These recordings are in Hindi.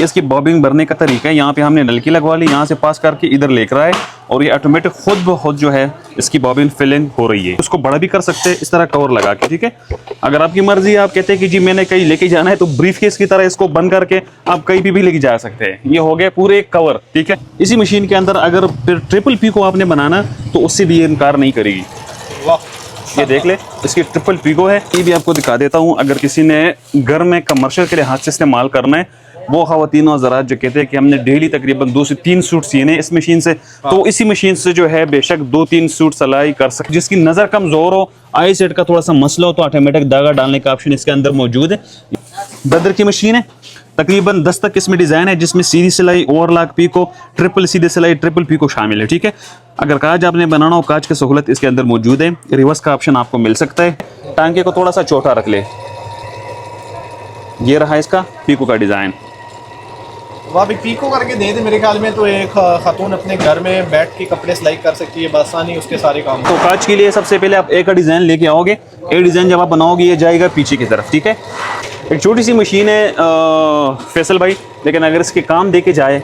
इसकी बॉबिंग भरने का तरीका है, यहाँ पे हमने नलकी लगवा ली, यहाँ से पास करके इधर लेकर आए और ये ऑटोमेटिक खुद ब खुद जो है इसकी बॉबिन फिलिंग हो रही है। उसको बड़ा भी कर सकते हैं इस तरह कवर लगा के, ठीक है। अगर आपकी मर्जी, आप कहते हैं कि जी मैंने कहीं लेके जाना है, तो ब्रीफ केस की तरह इसको बंद करके आप कहीं भी लेके जा सकते हैं। ये हो गया पूरे कवर, ठीक है। इसी मशीन के अंदर अगर फिर ट्रिपल पी को आपने बनाना तो उससे भी ये इनकार नहीं करेगी। ये देख ले, इसकी ट्रिपल पीको है। ये भी आपको दिखा देता हूँ। अगर किसी ने घर में कमर्शियल के लिहाज से इस्तेमाल करना है, वो खवातीन और ज़रात जो कहते हैं कि हमने डेली तकरीबन 2 से 3 सूट सीने इस मशीन से, तो इसी मशीन से जो है बेशक 2-3 सूट सिलाई कर सकते। जिसकी नज़र कमज़ोर हो, आई सेट का थोड़ा सा मसला हो, तो ऑटोमेटिक धागा डालने का ऑप्शन इसके अंदर मौजूद है। ब्रदर की मशीन है, तकरीबन 10 तक इसमें डिज़ाइन है, जिसमें सीधी सिलाई, ओवरलॉक पीको, ट्रिपल सीधी सिलाई, ट्रिपल पीको शामिल है, ठीक है। अगर काज आपने बनाना हो, काज की सहूलत इसके अंदर मौजूद है। रिवर्स का ऑप्शन आपको मिल सकता है। टांके को थोड़ा सा छोटा रख ले। ये रहा इसका पीको का डिज़ाइन। वहाँ भी पीको करके दे दे, मेरे ख्याल में तो एक खातून अपने घर में बैठ के कपड़े सिलाई कर सकती है बसानी उसके सारे काम। तो काज के लिए सबसे पहले आप एक का डिज़ाइन लेके आओगे। एक डिज़ाइन जब आप बनाओगे ये जाएगा पीछे की तरफ, ठीक है। एक छोटी सी मशीन है फैसल भाई, लेकिन अगर इसके काम देके जाए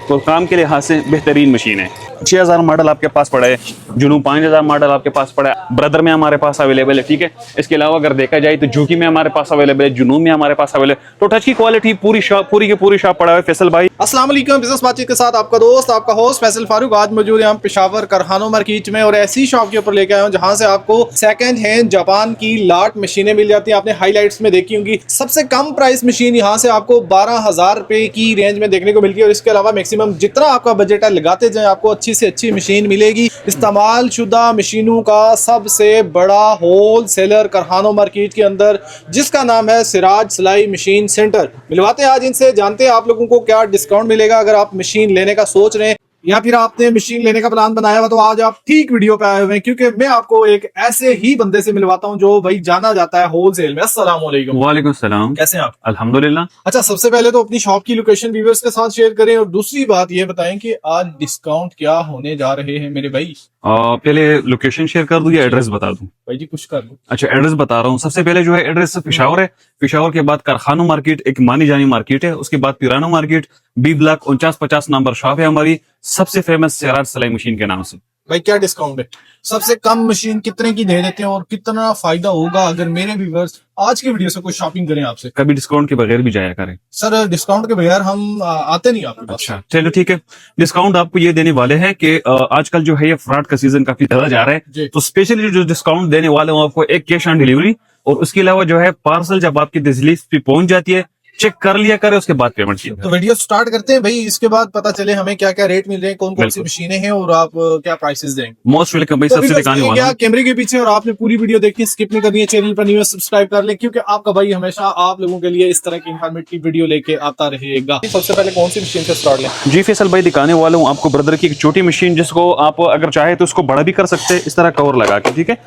तो काम के लिहाज से बेहतरीन मशीन है। 6000 मॉडल आपके पास पड़ा है, जुनू 5000 मॉडल आपके पास पड़ा है, ब्रदर में हमारे पास अवेलेबल है, ठीक है। इसके अलावा अगर देखा जाए तो जूकी में हमारे पास अवेलेबल है, जुनू में हमारे पास अवेलेबल है। तो टच की क्वालिटी पूरी की पूरी शॉप पड़ा है फैसल भाई। अस्सलाम वालेकुम, बिजनेस बातचीत के साथ आपका दोस्त, आपका होस्ट फैसल फारूक। आज मौजूद है हम पेशावर करहानो मार्केट में और ऐसी शॉप के ऊपर लेके आए हूँ जहाँ से आपको सेकंड हैंड जापान की लाट मशीनें मिल जाती हैं। आपने हाईलाइट्स में देखी होंगी। सबसे कम प्राइस मशीन यहाँ से आपको 12,000 रुपए की रेंज में देखने को मिलती है और इसके अलावा मैक्सिमम जितना आपका बजट है लगाते जाए आपको अच्छी से अच्छी मशीन मिलेगी। इस्तेमाल शुदा मशीनों का सबसे बड़ा होल सेलर करहानो मार्केट के अंदर, जिसका नाम है सिराज सिलाई मशीन सेंटर। मिलवाते हैं आज इनसे, जानते हैं आप लोगों को क्या डिस्काउंट मिलेगा अगर आप मशीन लेने का सोच रहे हैं या फिर आपने मशीन लेने का प्लान बनाया हुआ। तो आज आप ठीक वीडियो पे आए हुए हैं, क्योंकि मैं आपको एक ऐसे ही बंदे से मिलवाता हूं जो भाई जाना जाता है होलसेल में। अस्सलाम वालेकुम। वालेकुम सलाम। कैसे हैं आप? अल्हम्दुलिल्लाह। अच्छा, सबसे पहले तो अपनी शॉप की लोकेशन व्यूअर्स के साथ शेयर करें और दूसरी बात ये बताएं कि आज डिस्काउंट क्या होने जा रहे हैं मेरे भाई। पहले लोकेशन शेयर कर दूं या एड्रेस बता दूं? भाई जी कुछ कर दो। अच्छा, एड्रेस बता रहा हूँ। सबसे पहले जो है एड्रेस पेशावर है। पेशावर के बाद कारखानो मार्केट एक मानी जानी मार्केट है। उसके बाद Pirano market, B block 4950 number shop है हमारी, सबसे फेमस सिराज सिलाई मशीन के नाम से। भाई क्या डिस्काउंट है? सबसे कम मशीन कितने की दे देते हैं और कितना फायदा होगा अगर मेरे व्यूअर्स आज की वीडियो से कोई शॉपिंग करें आपसे? कभी डिस्काउंट के बगैर भी जाया करें सर, डिस्काउंट के बगैर हम आते नहीं आपके पास। अच्छा चलो ठीक है। डिस्काउंट आपको ये देने वाले हैं कि आजकल जो है ये फ्रॉड का सीजन काफी ज्यादा जा रहा है, तो स्पेशली जो डिस्काउंट देने वाले हैं आपको एक कैश ऑन डिलीवरी, और उसके अलावा जो है पार्सल जब आपकी डिलीवरी पे पहुंच जाती है चेक कर लिया करे, उसके बाद पेमेंट कीजिए। तो वीडियो स्टार्ट करते हैं भाई, इसके बाद पता चले हमें क्या क्या रेट मिल रहे हैं, कौन कौन सी मशीनें हैं और आप क्या प्राइसेस देंगे। मोस्ट वेलकम भाई। सबसे दिखाने वाला कैमरे के पीछे और आपने पूरी वीडियो देखनी, स्किप नहीं करनी है। चैनल पर न्यू सब्सक्राइब कर ले, क्योंकि आपका भाई हमेशा आप लोगों के लिए इस तरह की इन्फॉर्मेटिव वीडियो लेके आता रहेगा। सबसे पहले कौन सी मशीन से स्टार्ट लें? जी फैसल भाई, दिखाने वाला हूँ आपको ब्रदर की एक छोटी मशीन, जिसको आप अगर चाहे तो उसको बड़ा भी कर सकते हैं इस तरह कवर लगा के, ठीक है।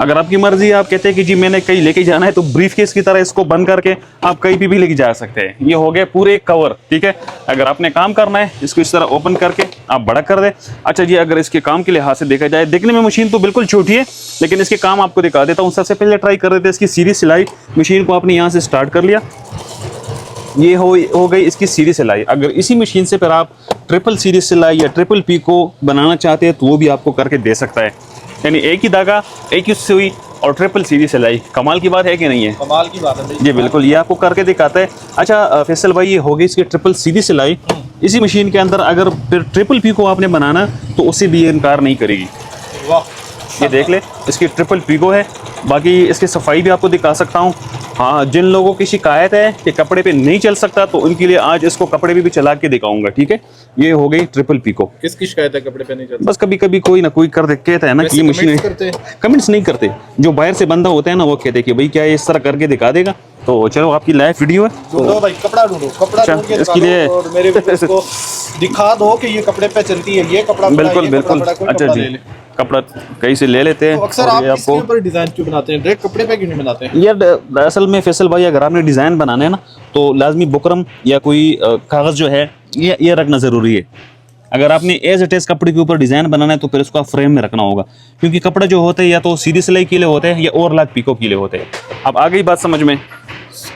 अगर आपकी मर्जी, आप कहते हैं कि जी मैंने कहीं लेके जाना है, तो ब्रीफ केस की तरह इसको बंद करके आप कहीं भी लेके जा सकते हैं। ये हो गया पूरे कवर, ठीक है। अगर आपने काम करना है इसको इस तरह ओपन करके आप बड़ा कर दे। अच्छा जी, अगर इसके काम के लिहाज से देखा जाए, देखने में मशीन तो बिल्कुल छोटी है, लेकिन इसके काम आपको दिखा देता हूँ। सबसे पहले ट्राई कर रहे थे इसकी सीधी सिलाई। मशीन को आपने यहाँ से स्टार्ट कर लिया, ये हो गई इसकी सीधी सिलाई। अगर इसी मशीन से फिर आप ट्रिपल सीधी सिलाई या ट्रिपल पीको बनाना चाहते हैं तो वो भी आपको करके दे सकता है। यानी एक ही धागा, एक ही सुई और ट्रिपल सीधी सिलाई। कमाल की बात है कि नहीं है? कमाल की बात है जी बिल्कुल, ये आपको करके दिखाता है। अच्छा फैसल भाई, ये हो गई इसकी ट्रिपल सीधी सिलाई। इसी मशीन के अंदर अगर फिर ट्रिपल पीको आपने बनाना तो उससे भी ये इनकार नहीं करेगी। वाह, ये देख ले, इसकी ट्रिपल पीको है। बाकी इसकी सफाई भी आपको दिखा सकता हूँ। हाँ, जिन लोगों की शिकायत है कि कपड़े पे नहीं चल सकता, तो उनके लिए आज इसको कपड़े पे भी चला के दिखाऊंगा, ठीक है। ये हो गई ट्रिपल पीको। किसकी शिकायत है कपड़े पे नहीं चलता? बस कभी कभी कोई ना कोई कर कहता है ना कि ये मशीन। कमेंट्स नहीं करते, जो बाहर से बंदा होता है ना, वो कहते हैं कि भाई क्या ये इस तरह करके दिखा देगा। तो चलो, आपकी लाइव वीडियो है, ढूंढो भाई, कपड़ा ढूंढो, कपड़ा ढूंढ के इसके लिए और मेरे व्यूअर्स को दिखा दो कि ये कपड़े पे चलती है, ये कपड़ा बिल्कुल बिल्कुल। अच्छा जी, कपड़ा कहीं से ले लेते हैं। तो अक्सर आप इसके ऊपर डिजाइन क्यों बनाते हैं, डायरेक्ट कपड़े पे क्यों नहीं बनाते हैं? यार असल में फैसल भाई, अगर आपने डिजाइन बनाना है ना, तो लाजमी बुकरम या कोई कागज जो है ये रखना जरूरी है। अगर आपने एज इट इज कपड़े के ऊपर डिजाइन बनाना है तो फिर उसको फ्रेम में रखना होगा, क्योंकि कपड़ा जो होता है या तो सीधी सिलाई के लिए होते हैं या ओवरलॉक पीको के लिए होते हैं। अब आ गई बात समझ में?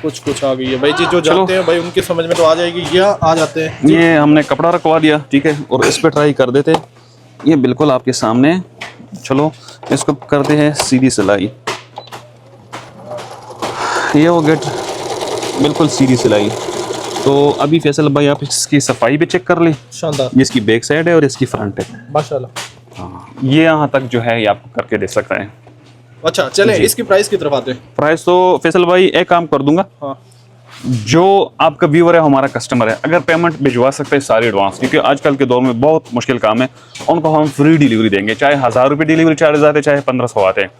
कुछ आ गई है भाई जी, जो जानते हैं भाई उनकी समझ में तो आ जाएगी, ये आ जाते हैं। ये हमने कपड़ा रखवा दिया, ठीक है, और इस पे ट्राई कर देते। ये बिल्कुल आपके सामने है। चलो इसको करते हैं सीधी सिलाई। ये वो गेट बिल्कुल सीधी सिलाई। तो अभी फैसल भाई आप इसकी सफाई भी चेक कर लें। शानदार। ये इसकी बैक साइड है और इसकी फ्रंट है। माशाल्लाह। हाँ, ये यहाँ तक जो है ये आपको करके दे सकता है। अच्छा चले इसकी प्राइस की तरफ आते हैं। प्राइस तो फैसल भाई एक काम कर दूंगा, हाँ जो आपका व्यूअर है हमारा कस्टमर है, अगर पेमेंट भिजवा सकते हैं सारी एडवांस, क्योंकि आजकल के दौर में बहुत मुश्किल काम है, उनको हम फ्री डिलीवरी देंगे, चाहे 1000 रुपये डिलीवरी चार्ज आते चाहे 1500 आते हैं।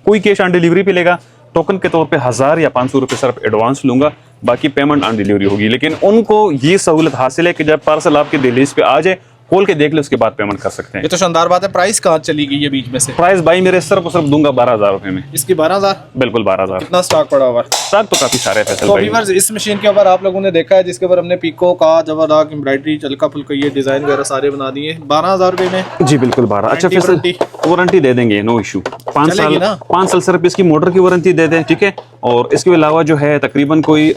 कोई कैश ऑन डिलीवरी पे लेगा, टोकन के तौर पे 1000 या 500 रुपये सिर्फ एडवांस लूंगा, बाकी पेमेंट ऑन डिलीवरी होगी। लेकिन उनको ये सहूलत हासिल है कि जब पार्सल आपके दहलीज पे आ जाए, खोल के देख ले, उसके बाद पेमेंट कर सकते हैं। ये तो शानदार बात है। प्राइस कहाँ चली गई है बीच में से? प्राइस भाई मेरे सिर्फ और सिर्फ दूंगा 12,000 रुपये में। इसकी 12,000? बिल्कुल 12,000। कितना स्टॉक पड़ा हुआ है? स्टॉक तो काफी सारे फैसल तो भाई। व्यूअर्स इस मशीन के ऊपर आप लोगों ने देखा है, जिसके ऊपर हमने पीको का जबरदस्त एम्ब्रॉयडरी चलका फुल्का ये डिजाइन वगैरह सारे बना दिए 12,000 रुपए में। जी बिल्कुल 12। अच्छा फैसल वारंटी दे देंगे, नो इशू। 5 साल सिर्फ इसकी मोटर की वारंटी दे दें, ठीक है। और इसके अलावा जो है तकरीबन कोई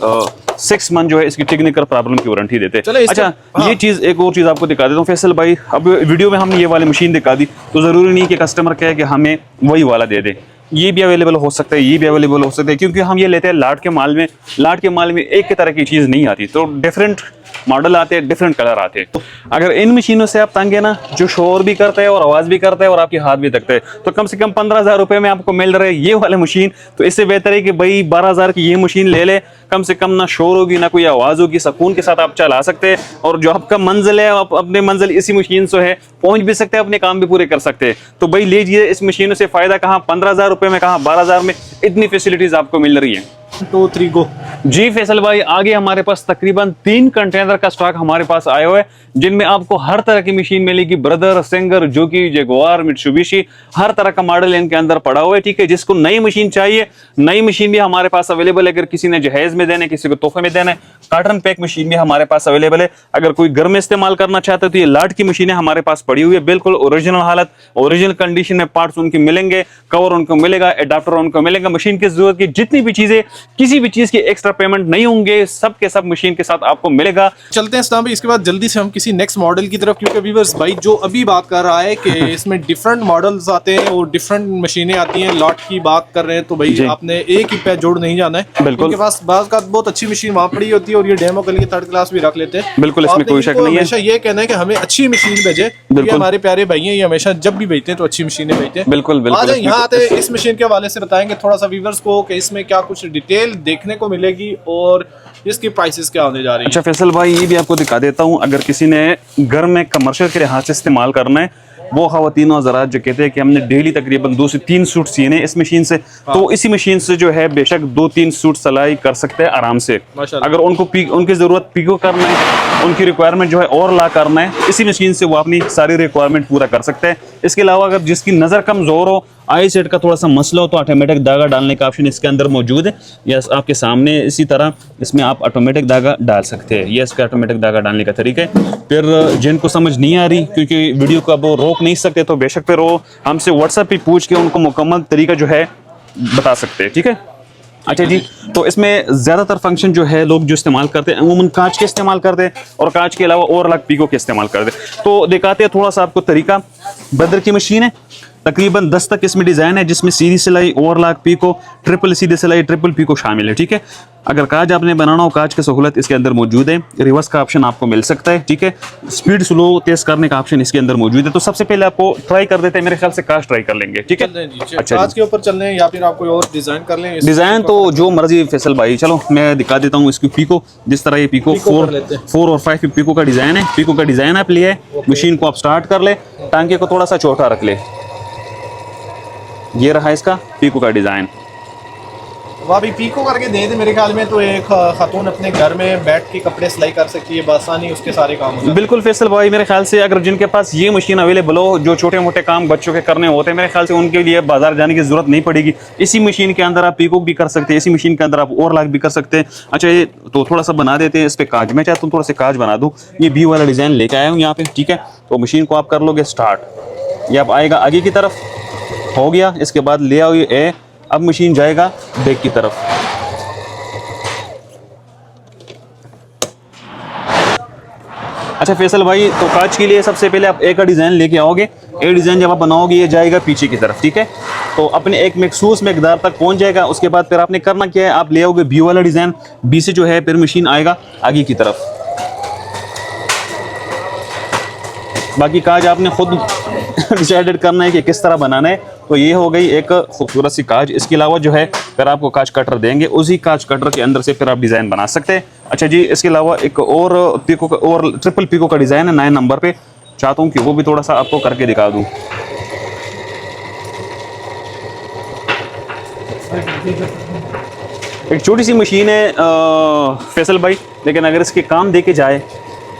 6 मंथ जो है इसकी टेक्निकल प्रॉब्लम की वारंटी देते हैं। अच्छा ये चीज, एक और चीज आपको दिखा देता हूँ फैसल भाई। अब वीडियो में हमने ये वाली मशीन दिखा दी, तो जरूरी नहीं कि कस्टमर कहे कि हमें वही वाला दे दे। ये भी अवेलेबल हो सकता है, ये भी अवेलेबल हो सकता है, क्योंकि हम ये लेते हैं लाट के माल में। लाट के माल में एक ही तरह की चीज नहीं आती, तो डिफरेंट मॉडल आते हैं, डिफरेंट कलर आते हैं। अगर इन मशीनों से आप तंग है ना, जो शोर भी करता है और आवाज भी करता है और आपके हाथ भी तकता है, तो कम से कम 15,000 रुपए में आपको मिल रहा है ये वाला मशीन। तो इससे बेहतर है कि भाई 12,000 की ये मशीन ले ले, कम से कम ना शोर होगी ना कोई आवाज होगी, सुकून के साथ आप चला सकते हैं। और जो आपका मंजिल है, आप अपने मंजिल इसी मशीन से है पहुंच भी सकते हैं, अपने काम भी पूरे कर सकते हैं। तो भाई लीजिए इस मशीनों से फायदा, कहाँ 15,000 रुपए में, कहाँ 12,000 में, इतनी फैसिलिटीज आपको मिल रही है। 2 3 गो। जी फैसल भाई, आगे हमारे पास तकरीबन 3 कंटेनर का स्टॉक हमारे पास आया हुआ है, जिनमें आपको हर तरह की मशीन मिलेगी। ब्रदर, सिंगर, जोकी, जगुआर, मित्सुबिशी, हर तरह का मॉडल इनके अंदर पड़ा हुआ है, ठीक है। जिसको नई मशीन चाहिए, नई मशीन भी हमारे पास अवेलेबल है। अगर किसी ने जहेज में देना है, किसी को तोहफे में देना है, कार्टन पैक मशीन भी हमारे पास अवेलेबल है। अगर कोई घर में इस्तेमाल करना चाहता है तो ये लाट की मशीनें हमारे पास पड़ी हुई है, बिल्कुल ओरिजिनल हालत, ओरिजिनल कंडीशन में। पार्ट्स उनके मिलेंगे, कवर उनको मिलेगा, एडाप्टर उनको मिलेगा। मशीन की जरूरत की जितनी भी चीजें, किसी भी चीज की एक्स्ट्रा पेमेंट नहीं होंगे, सब के सब मशीन के साथ आपको मिलेगा। चलते हैं इस्लाम भाई, इसके बाद जल्दी से हम किसी नेक्स्ट मॉडल की तरफ, क्योंकि व्यूअर्स भाई जो अभी बात कर रहा है कि इसमें डिफरेंट मॉडल्स आते हैं और डिफरेंट मशीनें आती हैं। लॉट की बात कर रहे हैं तो भाई आपने एक ही पे जोड़ नहीं जाना है। बिल्कुल। उनके पास बात का बहुत अच्छी मशीन वहां पड़ी होती है और ये डेमो के लिए 3rd क्लास भी रख लेते हैं। बिल्कुल, इसमें कोई शक नहीं है। हमेशा ये कहना है कि हमें अच्छी मशीन भेजे, क्योंकि हमारे प्यारे भाई हैं, ये हमेशा जब भी भेजते हैं तो अच्छी मशीनें भेजते हैं। बिल्कुल बिल्कुल। आज यहाँ आते हैं इस मशीन के हवाले से बताएंगे थोड़ा सा व्यूअर्स को कि इसमें क्या कुछ डिटेल देखने को मिलेगी और इसकी प्राइसेस क्या होने जा रही है। अच्छा फैसल भाई, ये भी आपको दिखा देता हूँ। अगर किसी ने घर में कमर्शियल के लिहाज से इस्तेमाल करना है, वो खवातीन और हज़रात जो कहते हैं कि हमने डेली तकरीबन 2 से 3 सूट सीने इस मशीन से, तो इसी मशीन से जो है बेशक 2-3 सूट सिलाई कर सकते हैं आराम से। अगर उनको उनकी ज़रूरत पिको करना है, उनकी रिक्वायरमेंट जो है और ला करना है, इसी मशीन से वो अपनी सारी रिक्वायरमेंट पूरा कर सकते हैं। इसके अलावा अगर जिसकी नज़र कमज़ोर हो, आई सेट का थोड़ा सा मसला हो, तो ऑटोमेटिक धागा डालने का ऑप्शन इसके अंदर मौजूद है। या आपके सामने इसी तरह इसमें आप ऑटोमेटिक धागा डाल सकते हैं। ये इसका ऑटोमेटिक धागा डालने का तरीका है। फिर जिनको समझ नहीं आ रही, क्योंकि वीडियो को अब वो रोक नहीं सकते, तो बेशक फिर वो हमसे व्हाट्सएप पे पूछ के उनको मुकम्मल तरीका जो है बता सकते हैं, ठीक है। अच्छा जी, तो इसमें ज़्यादातर फंक्शन जो है लोग जो इस्तेमाल करते हैं अमूमन कांच के इस्तेमाल करते हैं, और कांच के अलावा और अलग पीको के इस्तेमाल करते हैं। तो दिखाते हैं थोड़ा सा आपको तरीका। ब्रदर की मशीन है, तकरीबन 10 तक इसमें डिज़ाइन है, जिसमें सीधी सिलाई, ओवरलॉक पीको, ट्रिपल सीधी सिलाई, ट्रिपल पीको शामिल है, ठीक है। अगर काज आपने बनाना हो, काज की सहूलत इसके अंदर मौजूद है। रिवर्स का ऑप्शन आपको मिल सकता है, ठीक है। स्पीड स्लो तेज करने का ऑप्शन इसके अंदर मौजूद है। तो सबसे पहले आपको ट्राई कर देते हैं, मेरे ख्याल से काज ट्राई कर लेंगे, ठीक है। अच्छा, काज के ऊपर चल रहे हैं या फिर आप कोई और डिजाइन कर लें? डिजाइन तो जो मर्जी फैसल भाई, चलो मैं दिखा देता हूँ इसकी पीको। जिस तरह ये पीको 4 और 5 पीको का डिजाइन है। पीको का डिजाइन आप लिए मशीन को आप स्टार्ट कर ले, टांके को थोड़ा सा छोटा रख ले। ये रहा इसका पीको का डिजाइन। वह भी पीको करके दे दे, मेरे ख्याल में तो एक खातून अपने घर में बैठ के कपड़े सिलाई कर सकती है बआसानी, उसके सारे काम हो। बिल्कुल फैसल भाई, मेरे ख्याल से अगर जिनके पास ये मशीन अवेलेबल हो, जो छोटे मोटे काम बच्चों के करने होते हैं, मेरे ख्याल से उनके लिए बाजार जाने की जरूरत नहीं पड़ेगी। इसी मशीन के अंदर आप पीको भी कर सकते हैं, इसी मशीन के अंदर आप ओवरलॉक भी कर सकते हैं। अच्छा, ये तो थोड़ा सा बना देते हैं इस पे काज। मैं चाहता हूँ थोड़ा सा काज बना दूँ। ये बी वाला डिजाइन लेके आया हूँ यहाँ पे, ठीक है। तो मशीन को आप कर लोगे स्टार्ट, ये आप आएगा आगे की तरफ, हो गया। इसके बाद ले आओ ये ए, अब मशीन जाएगा बैक की तरफ। अच्छा फैसल भाई, तो कांच के लिए सबसे पहले आप एक का डिज़ाइन लेके आओगे। ये डिज़ाइन जब आप बनाओगे ये जाएगा पीछे की तरफ, ठीक है। तो अपने एक मखसूस मकदार तक पहुंच जाएगा। उसके बाद फिर आपने करना क्या है, आप ले आओगे बी वाला डिज़ाइन, बी से जो है फिर मशीन आएगा आगे की तरफ। बाकी काज आपने खुद डिसाइडेड करना है कि किस तरह बनाना है। तो ये हो गई एक खूबसूरत सी काज। इसके अलावा जो है फिर आपको काज कटर देंगे, उसी काज कटर के अंदर से फिर आप डिज़ाइन बना सकते हैं। अच्छा जी, इसके अलावा एक और पिको का और ट्रिपल पिको का डिज़ाइन है 9 नंबर पे, चाहता हूँ कि वो भी थोड़ा सा आपको करके दिखा दूँ। एक छोटी सी मशीन है फैसल भाई, लेकिन अगर इसके काम देके जाए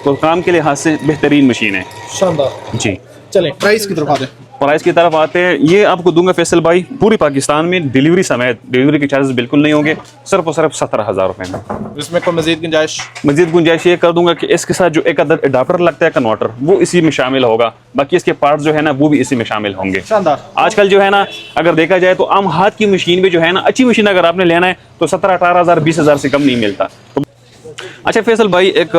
तो काम के लिहाज से बेहतरीन मशीन है। शानदार जी, चलें प्राइस की तरफ आते हैं। प्राइस की तरफ आते हैं। ये आपको दूंगा फैसल भाई पूरी पाकिस्तान में डिलीवरी समेत, डिलीवरी के चार्जेस बिल्कुल नहीं होंगे, सिर्फ और सिर्फ 17,000 रुपए में। इसमें कोई मजीद गुंजाइश? मजीद गुंजाइश ये कर दूंगा कि इसके साथ जो एक अडाप्टर लगता है कन्वर्टर, वो इसी में शामिल होगा। बाकी इसके पार्ट्स जो है ना वो भी इसी में शामिल होंगे। शानदार। आजकल जो है ना अगर देखा जाए तो आम हाथ की मशीन में जो है ना अच्छी मशीन अगर आपने लेना है तो 17-18,000 20,000 से कम नहीं मिलता। तो अच्छा फैसल भाई, एक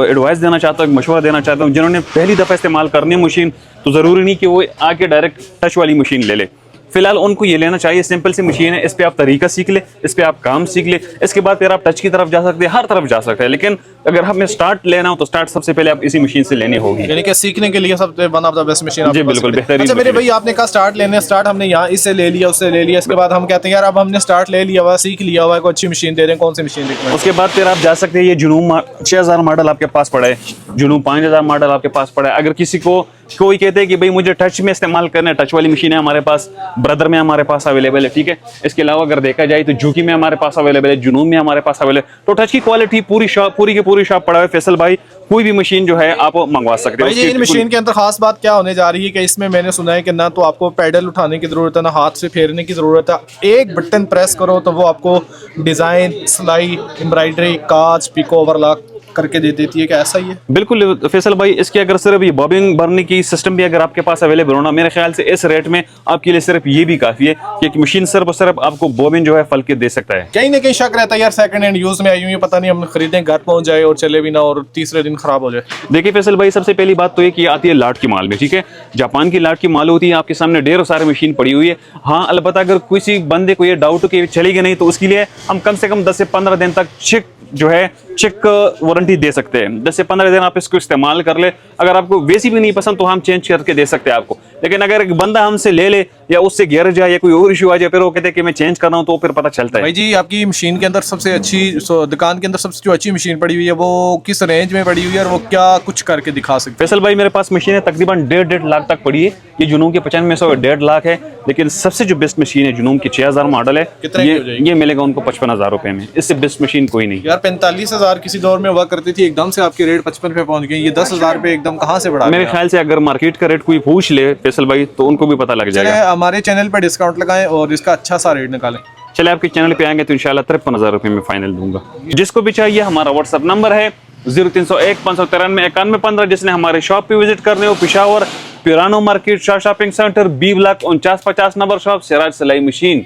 एडवाइस देना चाहता हूँ, एक मशवरा देना चाहता हूँ। जिन्होंने पहली दफ़ा इस्तेमाल करनी है मशीन, तो ज़रूरी नहीं कि वो आके डायरेक्ट टच वाली मशीन ले ले। फिलहाल उनको ये लेना चाहिए, सिंपल सी मशीन है, इस पे आप तरीका सीख ले, इस पे आप काम सीख ले, इसके बाद फिर आप टच की तरफ जा सकते हैं, हर तरफ जा सकते हैं। लेकिन अगर हमें स्टार्ट लेना हो तो स्टार्ट सबसे पहले आप इसी मशीन से लेनी होगी। यानी कि सीखने के लिए सबसे one of the best machine. जी बिल्कुल बेहतरीन। अच्छा मेरे भाई, आपने कहा स्टार्ट लेने, स्टार्ट हमने यहाँ इससे ले लिया उससे ले लिया, इसके बाद हम कहते हैं यार अब हमने स्टार्ट ले लिया हुआ, सीख लिया हुआ है, कोई अच्छी मशीन दे दें, कौन सी मशीन देखना है? उसके बाद फिर आप जा सकते हैं, ये जुनून 6000 मॉडल आपके पास पड़ा है, जुनून 5000 मॉडल आपके पास पड़ा है। अगर किसी को कोई कहते हैं कि भाई मुझे टच में इस्तेमाल करना है, टच वाली मशीन है हमारे पास, ब्रदर में हमारे पास अवेलेबल है, ठीक है। इसके अलावा अगर देखा जाए तो जूकी में हमारे पास अवेलेबल है, जुनून में हमारे पास अवेलेबल है। तो टच की क्वालिटी पूरी शॉप, पूरी की पूरी शॉप पड़ा है फैसल भाई, कोई भी मशीन जो है आप मंगवा सकते हैं। इन मशीन के अंदर खास बात क्या होने जा रही है कि इसमें मैंने सुना है कि ना तो आपको पैडल उठाने की जरूरत है, ना हाथ से फेरने की जरूरत है, एक बटन प्रेस करो तो वो आपको डिजाइन, सिलाई, एम्ब्रॉयडरी, काज, पिको, ओवरलॉक करके दे देती है। क्या ऐसा ही है? बिल्कुल फैसल भाई, इसकी अगर सिर्फ ये बॉबिंग भरने की सिस्टम भी अगर आपके पास अवेलेबल होना, मेरे ख्याल से इस रेट में आपके लिए सिर्फ ये भी काफी है कि एक मशीन सिर्फ और सिर्फ आपको बॉबिन जो है फल के दे सकता है। कहीं ना कहीं शक रहता है यार सेकंड हैंड यूज में आई हुई, पता नहीं हम खरीदें, घर पहुंच जाए और चले भी ना और तीसरे दिन खराब हो जाए। देखिए फैसल भाई, सबसे पहली बात तो ये कि आती है लाट की माल में, ठीक है। जापान की लाट की माल होती है, आपके सामने ढेरों सारी मशीन पड़ी हुई है। हाँ अलबत्ता अगर किसी बंदे को ये डाउट हो कि चलेगी नहीं, तो उसके लिए हम कम से कम 10 से 15 दिन तक चेक वारंटी दे सकते हैं। 10 से 15 दिन आप इसको इस्तेमाल कर ले, अगर आपको वैसी भी नहीं पसंद तो हम चेंज करके दे सकते हैं आपको। लेकिन अगर एक बंदा हमसे ले ले या उससे गिर जाए या कोई और इशू आ जाए, फिर वो कहते हैं कि मैं चेंज कर रहा हूँ, तो फिर पता चलता है। भाई जी, आपकी मशीन के अंदर सबसे अच्छी दुकान के अंदर सबसे जो अच्छी मशीन पड़ी हुई है वो किस रेंज में पड़ी हुई है और वो क्या कुछ करके दिखा सकते हैं? फैसल भाई, मेरे पास मशीन है तकरीबन 1.5 लाख तक पड़ी है। ये जुनून के 9500 1.5 लाख है, लेकिन सबसे जो बेस्ट मशीन है जुनून की 6000 मॉडल है, ये मिलेगा उनको 55,000 रुपए में। इससे बेस्ट मशीन कोई नहीं यार। 45,000 किसी दौर में हुआ करती थी, एकदम से आपके रेट 55 पे पहुंच गए, ये 10,000 रुपए एकदम कहाँ से बढ़ा? मेरे ख्याल से अगर मार्केट का रेट कोई पूछ ले फैसल भाई तो उनको भी पता लग जाएगा। हमारे चैनल पर डिस्काउंट लगाएं और इसका अच्छा सा रेट निकालें। चले आपके चैनल पे आएंगे तो इंशाल्लाह 53,000 रुपए में फाइनल दूंगा। जिसको भी चाहिए हमारा व्हाट्सएप नंबर है 0301 593 9115। जिसने हमारे शॉप पे विजिट करने हो, Peshawar Pirano market Shah shopping centre, B block 4950 number shop, Siraj सिलाई मशीन।